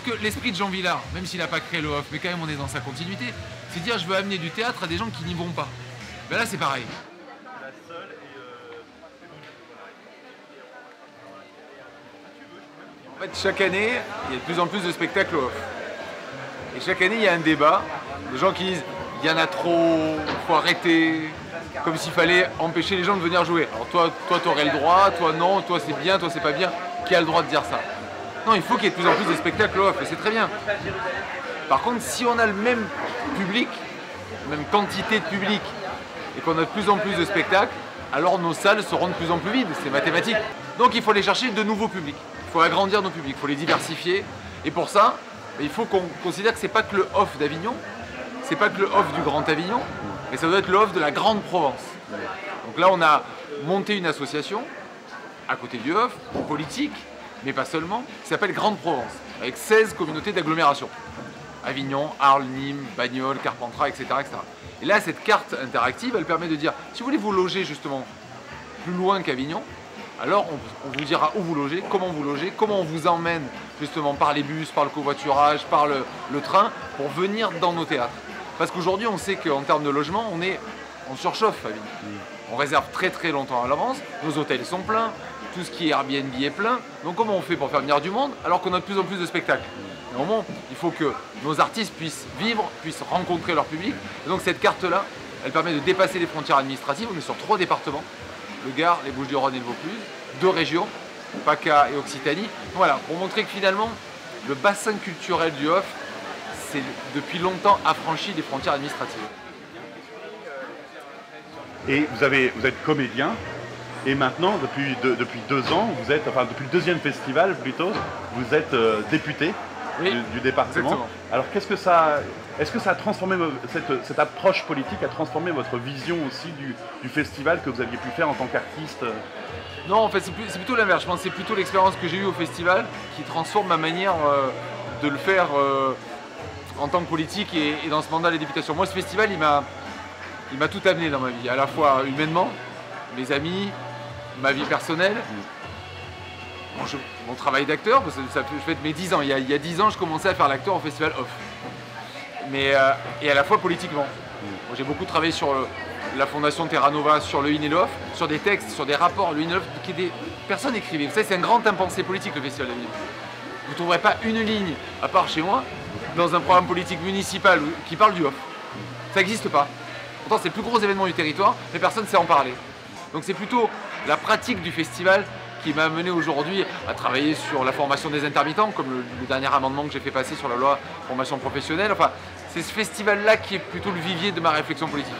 que l'esprit de Jean Vilar, même s'il n'a pas créé le off, mais quand même on est dans sa continuité, c'est dire je veux amener du théâtre à des gens qui n'y vont pas. Ben là c'est pareil. En fait, chaque année, il y a de plus en plus de spectacles off. Et chaque année, il y a un débat. Des gens qui disent il y en a trop, faut arrêter. Comme s'il fallait empêcher les gens de venir jouer. Alors toi, tu aurais le droit, toi non, toi c'est bien, toi c'est pas bien. Qui a le droit de dire ça? Non, il faut qu'il y ait de plus en plus de spectacles off, et c'est très bien. Par contre, si on a le même public, la même quantité de public, et qu'on a de plus en plus de spectacles, alors nos salles seront de plus en plus vides, c'est mathématique. Donc il faut aller chercher de nouveaux publics. Il faut agrandir nos publics, il faut les diversifier. Et pour ça, il faut qu'on considère que c'est pas que le off d'Avignon, c'est pas que le off du Grand Avignon, mais ça doit être le off de la Grande Provence. Donc là, on a monté une association, à côté du off, politique, mais pas seulement, qui s'appelle Grande Provence, avec 16 communautés d'agglomération. Avignon, Arles, Nîmes, Bagnols, Carpentras, etc., etc. Et là, cette carte interactive, elle permet de dire, si vous voulez vous loger justement plus loin qu'Avignon, alors on vous dira où vous logez, comment on vous emmène justement par les bus, par le covoiturage, par le train, pour venir dans nos théâtres. Parce qu'aujourd'hui, on sait qu'en termes de logement, on surchauffe à Avignon. On réserve très très longtemps à l'avance, nos hôtels sont pleins, tout ce qui est Airbnb est plein. Donc comment on fait pour faire venir du monde alors qu'on a de plus en plus de spectacles? Et au moment, il faut que nos artistes puissent vivre, puissent rencontrer leur public. Et donc cette carte-là, elle permet de dépasser les frontières administratives. On est sur 3 départements, le Gard, les Bouches-du-Rhône et le Vaucluse, 2 régions, PACA et Occitanie. Voilà, pour montrer que finalement, le bassin culturel du off, c'est depuis longtemps affranchi des frontières administratives. Et vous êtes comédien, et maintenant, depuis 2 ans, vous êtes, enfin depuis le 2e festival plutôt, vous êtes député du département. Exactement. Alors est-ce que ça a transformé, cette approche politique a transformé votre vision aussi du festival que vous aviez pu faire en tant qu'artiste? Non, en fait, c'est plutôt l'inverse. Je pense que c'est plutôt l'expérience que j'ai eue au festival qui transforme ma manière de le faire en tant que politique et dans ce mandat de députation. Moi, ce festival, il m'a tout amené dans ma vie, à la fois humainement, mes amis, ma vie personnelle, mon travail d'acteur, parce que je fête mes 10 ans. Il y a 10 ans, je commençais à faire l'acteur au festival off. Mais, et à la fois politiquement. Moi, j'ai beaucoup travaillé sur la fondation Terra Nova, sur le in et le off, sur des textes, sur des rapports, le in et le off, personne n'écrivait. Vous savez, c'est un grand impensé politique, le festival d'Avignon. Vous ne trouverez pas une ligne, à part chez moi, dans un programme politique municipal qui parle du off. Ça n'existe pas. Pourtant, c'est le plus gros événement du territoire, mais personne ne sait en parler. Donc c'est plutôt la pratique du festival qui m'a amené aujourd'hui à travailler sur la formation des intermittents, comme le dernier amendement que j'ai fait passer sur la loi formation professionnelle. Enfin, c'est ce festival-là qui est plutôt le vivier de ma réflexion politique.